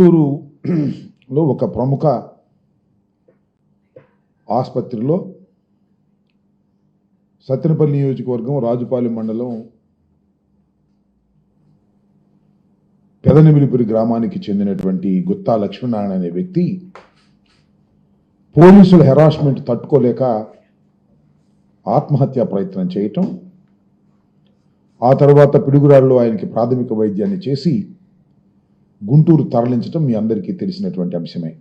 గుంటూరులో ఒక ప్రముఖ ఆసుపత్రిలో సత్తెనపల్లి నియోజకవర్గం రాజుపాలెం మండలం పెదనెమిలిపురి గ్రామానికి చెందినటువంటి గుత్తా లక్ష్మీనారాయణ అనే వ్యక్తి పోలీసుల హెరాస్మెంట్ తట్టుకోలేక ఆత్మహత్యా ప్రయత్నం చేయటం, ఆ తర్వాత పిడుగురాళ్ళలో ఆయనకి ప్రాథమిక వైద్యాన్ని చేసి గుంటూరు తరలించడం మీ అందరికీ తెలిసినటువంటి అంశమే.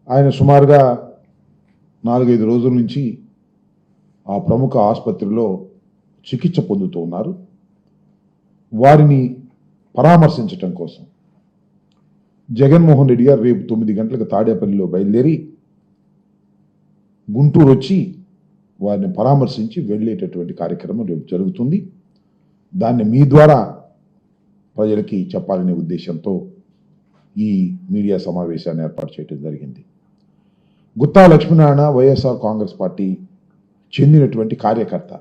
ఆయన సుమారుగా 4-5 రోజుల నుంచి ఆ ప్రముఖ ఆసుపత్రిలో చికిత్స పొందుతూ ఉన్నారు. వారిని పరామర్శించటం కోసం జగన్మోహన్ రెడ్డి గారు రేపు 9 గంటలకు తాడేపల్లిలో బయలుదేరి గుంటూరు వచ్చి వారిని పరామర్శించి వెళ్ళేటటువంటి కార్యక్రమం రేపు జరుగుతుంది. దాన్ని మీ ద్వారా ప్రజలకి చెప్పాలనే ఉద్దేశంతో ఈ మీడియా సమావేశాన్ని ఏర్పాటు చేయడం జరిగింది. గుత్తా లక్ష్మీనారాయణ వైఎస్ఆర్ కాంగ్రెస్ పార్టీ చెందినటువంటి కార్యకర్త.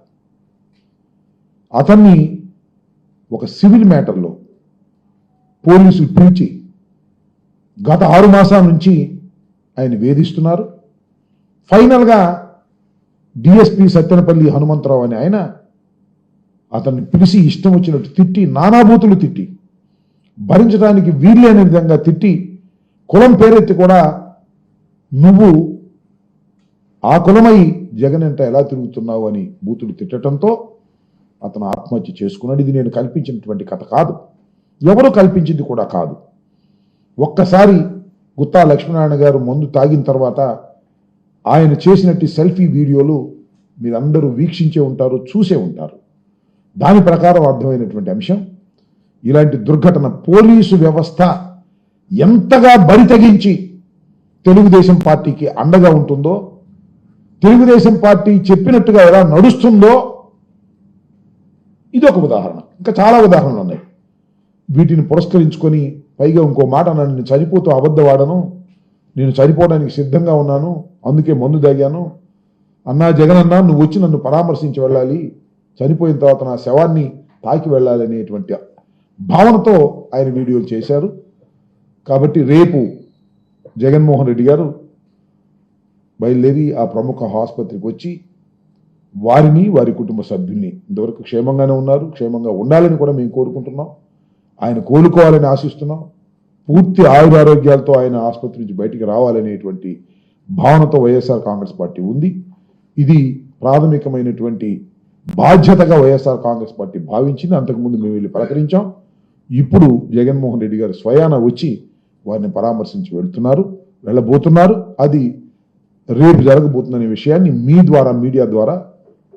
అతన్ని ఒక సివిల్ మ్యాటర్లో పోలీసులు పిలిచి గత 6 మాసాల నుంచి ఆయన వేధిస్తున్నారు. ఫైనల్గా డిఎస్పీ సత్తెనపల్లి హనుమంతరావు అని ఆయన అతన్ని పిలిచి ఇష్టం వచ్చినట్టు తిట్టి, నానాబూతులు తిట్టి, భరించడానికి వీల్లేని విధంగా తిట్టి, కులం పేరెత్తి కూడా నువ్వు ఆ కులమై జగన్ ఎంత ఎలా తిరుగుతున్నావు అని బూతులు తిట్టడంతో అతను ఆత్మహత్య చేసుకున్నాడు. ఇది నేను కల్పించినటువంటి కథ కాదు, ఎవరు కల్పించింది కూడా కాదు. ఒక్కసారి గుత్తా లక్ష్మీనారాయణ గారు మందు తాగిన తర్వాత ఆయన చేసినట్టు సెల్ఫీ వీడియోలు మీరందరూ వీక్షించే ఉంటారు, చూసే ఉంటారు. దాని ప్రకారం అర్థమైనటువంటి అంశం, ఇలాంటి దుర్ఘటన పోలీసు వ్యవస్థ ఎంతగా బరి తెగించి తెలుగుదేశం పార్టీకి అండగా ఉంటుందో, తెలుగుదేశం పార్టీ చెప్పినట్టుగా ఎలా నడుస్తుందో ఇది ఒక ఉదాహరణ. ఇంకా చాలా ఉదాహరణలు ఉన్నాయి. వీటిని పురస్కరించుకొని పైగా ఇంకో మాట, నన్ను చనిపోతూ అబద్ధవాడను, నేను చనిపోవడానికి సిద్ధంగా ఉన్నాను, అందుకే మందు తాగాను అన్నా, జగన్ అన్నా నువ్వు వచ్చి నన్ను పరామర్శించి వెళ్ళాలి, చనిపోయిన తర్వాత నా శవాన్ని తాకి వెళ్ళాలి అనేటువంటి భావనతో ఆయన వీడియోలు చేశారు. కాబట్టి రేపు జగన్మోహన్ రెడ్డి గారు బయలుదేరి ఆ ప్రముఖ ఆసుపత్రికి వచ్చి వారిని, వారి కుటుంబ సభ్యుల్ని, ఇంతవరకు క్షేమంగానే ఉన్నారు, క్షేమంగా ఉండాలని కూడా మేము కోరుకుంటున్నాం. ఆయన కోలుకోవాలని ఆశిస్తున్నాం. పూర్తి ఆయురారోగ్యాలతో ఆయన ఆసుపత్రి నుంచి బయటికి రావాలనేటువంటి భావనతో వైఎస్ఆర్ కాంగ్రెస్ పార్టీ ఉంది. ఇది ప్రాథమికమైనటువంటి బాధ్యతగా వైఎస్ఆర్ కాంగ్రెస్ పార్టీ భావించింది. అంతకుముందు మేము వెళ్ళి పలకరించాం. ఇప్పుడు జగన్మోహన్ రెడ్డి గారు స్వయాన వచ్చి వారిని పరామర్శించి వెళ్ళబోతున్నారు. అది రేపు జరగబోతుందనే విషయాన్ని మీ ద్వారా, మీడియా ద్వారా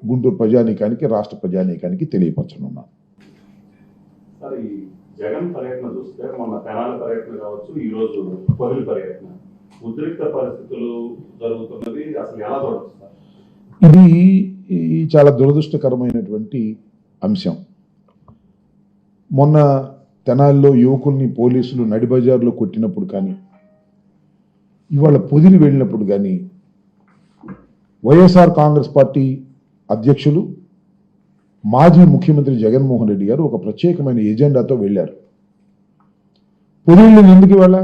గుంటూరు ప్రజానీకానికి, రాష్ట్ర ప్రజానీకానికి తెలియపరచనున్నాను. జగన్ పర్యటన చూస్తే మొన్న తెనాలి పర్యటన కావచ్చు, ఈ రోజు పొదిలి పర్యటన, ఉద్రిక్త పరిస్థితులు జరుగుతున్నది, అసలు ఎలా చూడొచ్చు? ఇది చాలా దురదృష్టకరమైనటువంటి అంశం. మొన్న తెనాలిలో యువకుల్ని పోలీసులు నడిబజార్లో కొట్టినప్పుడు కానీ, ఇవాళ పొదిలి వెళ్ళినప్పుడు కానీ వైఎస్ఆర్ కాంగ్రెస్ పార్టీ అధ్యక్షులు మాజీ ముఖ్యమంత్రి జగన్మోహన్ రెడ్డి గారు ఒక ప్రత్యేకమైన ఎజెండాతో వెళ్ళారు. పొదిలి ఎందుకు ఇవాళ?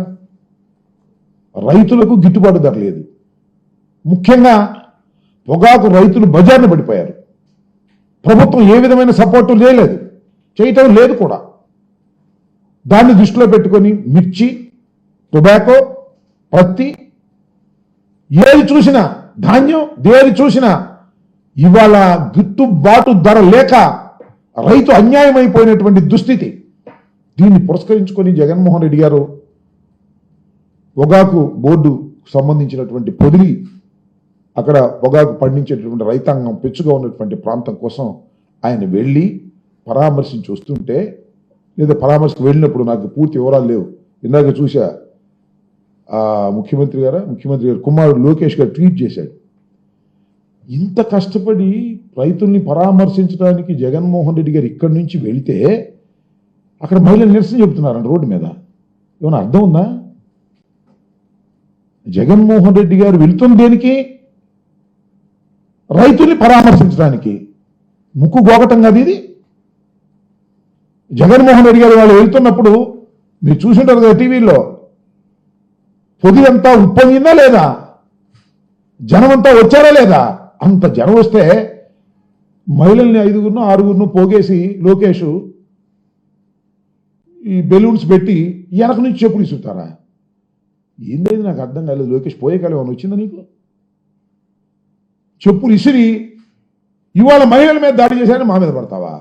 రైతులకు గిట్టుబాటు ధర లేదు. ముఖ్యంగా పొగాకు రైతులు బజార్ను పడిపోయారు. ప్రభుత్వం ఏ విధమైన సపోర్టు చేయటం లేదు కూడా. దాన్ని దృష్టిలో పెట్టుకొని మిర్చి, టొబాకో, పత్తి, ఏది చూసినా ధాన్యం, దేది చూసినా ఇవాళ గిట్టుబాటు ధర లేక రైతు అన్యాయమైపోయినటువంటి దుస్థితి. దీన్ని పురస్కరించుకొని జగన్మోహన్ రెడ్డి గారు పొగాకు బోర్డు సంబంధించినటువంటి పొదిలి, అక్కడ పొగాకు పండించేటటువంటి రైతాంగం పెచ్చుగా ఉన్నటువంటి ప్రాంతం కోసం ఆయన వెళ్ళి పరామర్శించి వస్తుంటే, లేదా పరామర్శకు వెళ్ళినప్పుడు నాకు పూర్తి వివరాలు లేవు, ఇందాక చూసా ముఖ్యమంత్రి గారు కుమారుడు లోకేష్ గారు ట్వీట్ చేశాడు. ఇంత కష్టపడి రైతుల్ని పరామర్శించడానికి జగన్మోహన్ రెడ్డి గారు ఇక్కడి నుంచి వెళితే అక్కడ మహిళలు నిరసన చెబుతున్నారంట రోడ్డు మీద. ఏమైనా అర్థం ఉందా? జగన్మోహన్ రెడ్డి గారు వెళుతుంది దేనికి? రైతుల్ని పరామర్శించడానికి. ముక్కు గోకటం కాదు ఇది. జగన్మోహన్ రెడ్డి గారు వాళ్ళు వెళ్తున్నప్పుడు మీరు చూసింటారు కదా టీవీలో, పొదిలంతా ఉప్పొంగిందా లేదా, జనమంతా వచ్చారా లేదా? అంత జనం వస్తే మహిళల్ని 5గురినో 6గురినో పోగేసి లోకేష్ ఈ బెలూన్స్ పెట్టి వెనక నుంచి చెప్పులు ఇస్తుంటారా? ఏందైతే నాకు అర్థం కాలేదు. లోకేష్ పోయే కాలం ఏమైనా వచ్చిందా నీకు? చెప్పులు ఇసిరి ఇవాళ మహిళల మీద దాడి చేశారని మా మీద పడతావా?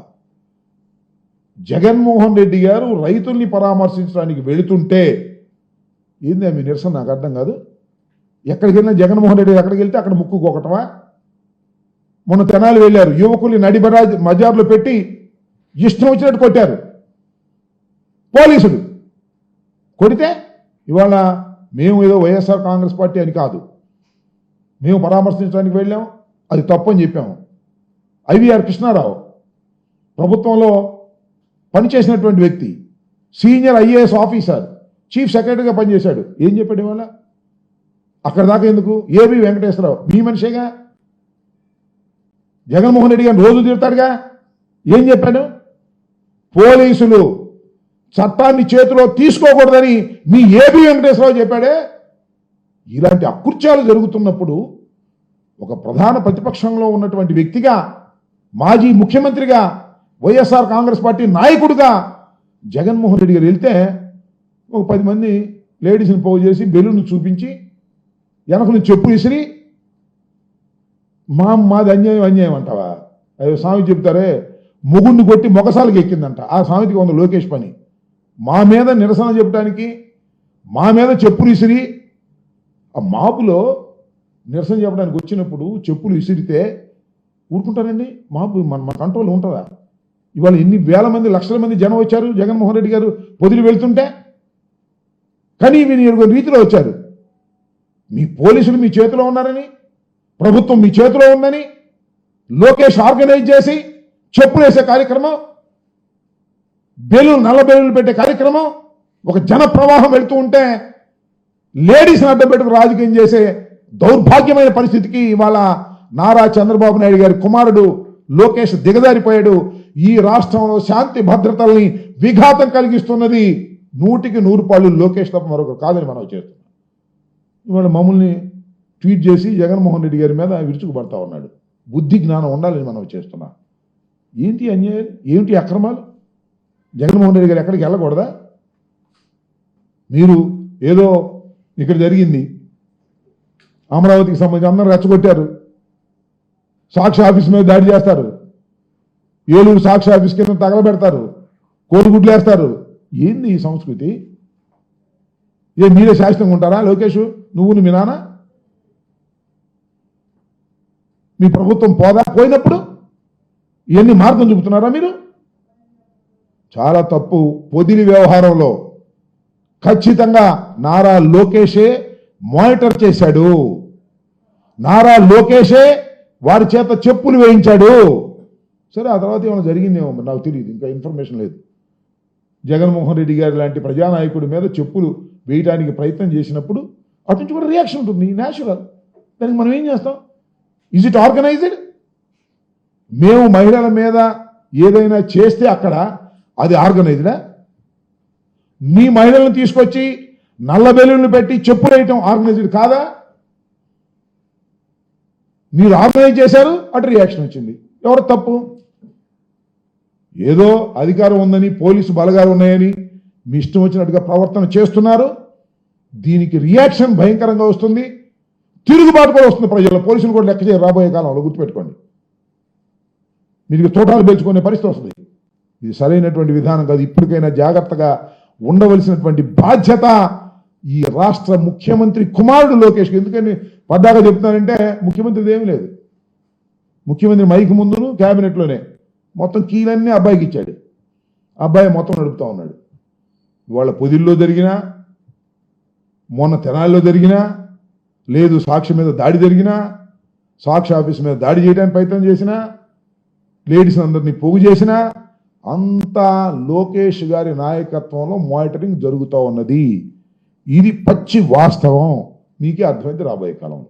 జగన్మోహన్ రెడ్డి గారు రైతుల్ని పరామర్శించడానికి వెళుతుంటే ఏంది మీ నిరసన? నాకు అర్థం కాదు. ఎక్కడికి వెళ్ళినా జగన్మోహన్ రెడ్డి ఎక్కడికి వెళ్తే అక్కడ ముక్కుకోకటమా? మొన్న తెనాలి వెళ్ళారు, యువకుల్ని మజార్లో పెట్టి ఇష్టం వచ్చినట్టు కొట్టారు పోలీసులు. కొడితే ఇవాళ మేము ఏదో వైఎస్ఆర్ కాంగ్రెస్ పార్టీ అని కాదు, మేము పరామర్శించడానికి వెళ్ళాం, అది తప్పని చెప్పాము. ఐవీఆర్ కృష్ణారావు ప్రభుత్వంలో పనిచేసినటువంటి వ్యక్తి, సీనియర్ ఐఏఎస్ ఆఫీసర్, చీఫ్ సెక్రటరీగా పనిచేశాడు. ఏం చెప్పాడు ఇవాళ? అక్కడ దాకా ఎందుకు? ఏబి వెంకటేశ్వరరావు మీ మనిషేగా, జగన్మోహన్ రెడ్డి గారిని రోజు తిడతాడుగా. ఏం చెప్పాడు? పోలీసులు చట్టాన్ని చేతిలో తీసుకోకూడదని మీ ఏబి వెంకటేశ్వరరావు చెప్పాడే. ఇలాంటి అకృత్యాలు జరుగుతున్నప్పుడు ఒక ప్రధాన ప్రతిపక్షంలో ఉన్నటువంటి వ్యక్తిగా, మాజీ ముఖ్యమంత్రిగా, వైఎస్ఆర్ కాంగ్రెస్ పార్టీ నాయకుడిగా జగన్మోహన్ రెడ్డి గారు వెళ్తే ఒక 10 మంది లేడీస్ని పోగు చేసి బెలూన్ చూపించి వెనక నుంచి చెప్పు విసిరి మాది అన్యాయం అంటావా? అయ్యో సామెత చెప్తారే, మొగుడిని కొట్టి మొగసాలకి ఎక్కిందంట. ఆ సామెతకి ఉంది లోకేష్ పని. మా మీద నిరసన చెప్పడానికి, మా మీద చెప్పులు విసిరి, ఆ మాపులో నిరసన చెప్పడానికి వచ్చినప్పుడు చెప్పులు విసిరితే ఊరుకుంటారండి? మాపు మన కంట్రోల్ ఉంటుందా? ఇవాళ ఎన్ని వేల మంది, లక్షల మంది జనం వచ్చారు జగన్మోహన్ రెడ్డి గారు పొదిలి వెళ్తుంటే, కానీ వీరు రీతిలో వచ్చారు. మీ పోలీసులు మీ చేతిలో ఉన్నారని, ప్రభుత్వం మీ చేతిలో ఉందని లోకేష్ ఆర్గనైజ్ చేసి చెప్పులు వేసే కార్యక్రమం, నల్ల బెలూన్లు పెట్టే కార్యక్రమం, ఒక జన ప్రవాహం వెళ్తూ ఉంటే లేడీస్ని అడ్డం పెట్టుకు రాజకీయం చేసే దౌర్భాగ్యమైన పరిస్థితికి ఇవాళ నారా చంద్రబాబు నాయుడు గారి కుమారుడు లోకేష్ దిగజారిపోయాడు. ఈ రాష్ట్రంలో శాంతి భద్రతల్ని విఘాతం కలిగిస్తున్నది 100కి 100 పాళ్ళు లోకేష్ తప్ప మరొకరు కాదని మనం చేస్తున్నాం. ఇవాళ మమ్మల్ని ట్వీట్ చేసి జగన్మోహన్ రెడ్డి గారి మీద విరుచుకుపడతా ఉన్నాడు. బుద్ధి జ్ఞానం ఉండాలని మనం చేస్తున్నాం. ఏంటి అన్యాయాలు, ఏమిటి అక్రమాలు? జగన్మోహన్ రెడ్డి గారు ఎక్కడికి వెళ్ళకూడదా? మీరు ఏదో ఇక్కడ జరిగింది, అమరావతికి సంబంధించి అందరూ రెచ్చగొట్టారు, సాక్షి ఆఫీస్ మీద దాడి చేస్తారు, ఏలూరు సాక్షి ఆఫీస్ కింద తగలబెడతారు, కోడిగుడ్లు వేస్తారు. ఏంది ఈ సంస్కృతి? మీరే శాశ్వతంగా ఉంటారా? లోకేష్, నువ్వు మీ నాన్న, మీ ప్రభుత్వం పోయినప్పుడు ఇవన్నీ మార్గం చూపుతున్నారా మీరు? చాలా తప్పు. పొదిలి వ్యవహారంలో ఖచ్చితంగా నారా లోకేషే మానిటర్ చేశాడు, నారా లోకేషే వారి చేత చెప్పులు వేయించాడు. సరే, ఆ తర్వాత ఏమైనా జరిగిందేమో నాకు తెలియదు, ఇంకా ఇన్ఫర్మేషన్ లేదు. జగన్మోహన్ రెడ్డి గారి లాంటి ప్రజానాయకుడి మీద చెప్పులు వేయడానికి ప్రయత్నం చేసినప్పుడు అటు నుంచి కూడా రియాక్షన్ ఉంటుంది, న్యాచురల్. దానికి మనం ఏం చేస్తాం? Is it organised? మేము మహిళల మీద ఏదైనా చేస్తే అక్కడ అది ఆర్గనైజ్డా? మీ మహిళలను తీసుకొచ్చి నల్ల బెలూన్లు పెట్టి చెప్పులు వేయటం ఆర్గనైజ్డ్ కాదా? మీరు ఆర్గనైజ్ చేశారు, అటు రియాక్షన్ వచ్చింది. ఎవరు తప్పు? ఏదో అధికారం ఉందని, పోలీసు బలగాలు ఉన్నాయని మీ ఇష్టం వచ్చినట్టుగా ప్రవర్తన చేస్తున్నారు. దీనికి రియాక్షన్ భయంకరంగా వస్తుంది, తిరుగుబాటు కూడా వస్తుంది ప్రజల్లో. పోలీసులు కూడా లెక్క చేయరు రాబోయే కాలంలో, గుర్తుపెట్టుకోండి. మీకు తోటాలు పేల్చుకునే పరిస్థితి వస్తుంది. ఇది సరైనటువంటి విధానం కాదు. ఇప్పటికైనా జాగ్రత్తగా ఉండవలసినటువంటి బాధ్యత ఈ రాష్ట్ర ముఖ్యమంత్రి కుమారుడు లోకేష్కి. ఎందుకని పద్దాగా చెప్తున్నానంటే ముఖ్యమంత్రిది ఏమీ లేదు. ముఖ్యమంత్రి మైక్ ముందును క్యాబినెట్లోనే మొత్తం కీలన్నీ అబ్బాయికి ఇచ్చాడు. అబ్బాయి మొత్తం నడుపుతా ఉన్నాడు. ఇవాళ పొదిల్లో జరిగినా, మొన్న తెనాలిలో జరిగినా, లేదు సాక్షి మీద దాడి జరిగినా, సాక్షి ఆఫీస్ మీద దాడి చేయడానికి ప్రయత్నం చేసినా, లేడీస్ అందరినీ పోగు చేసినా, అంతా లోకేష్ గారి నాయకత్వంలో మానిటరింగ్ జరుగుతూ ఉన్నది. ఇది పచ్చి వాస్తవం. మీకే అర్థమైంది రాబోయే కాలంలో.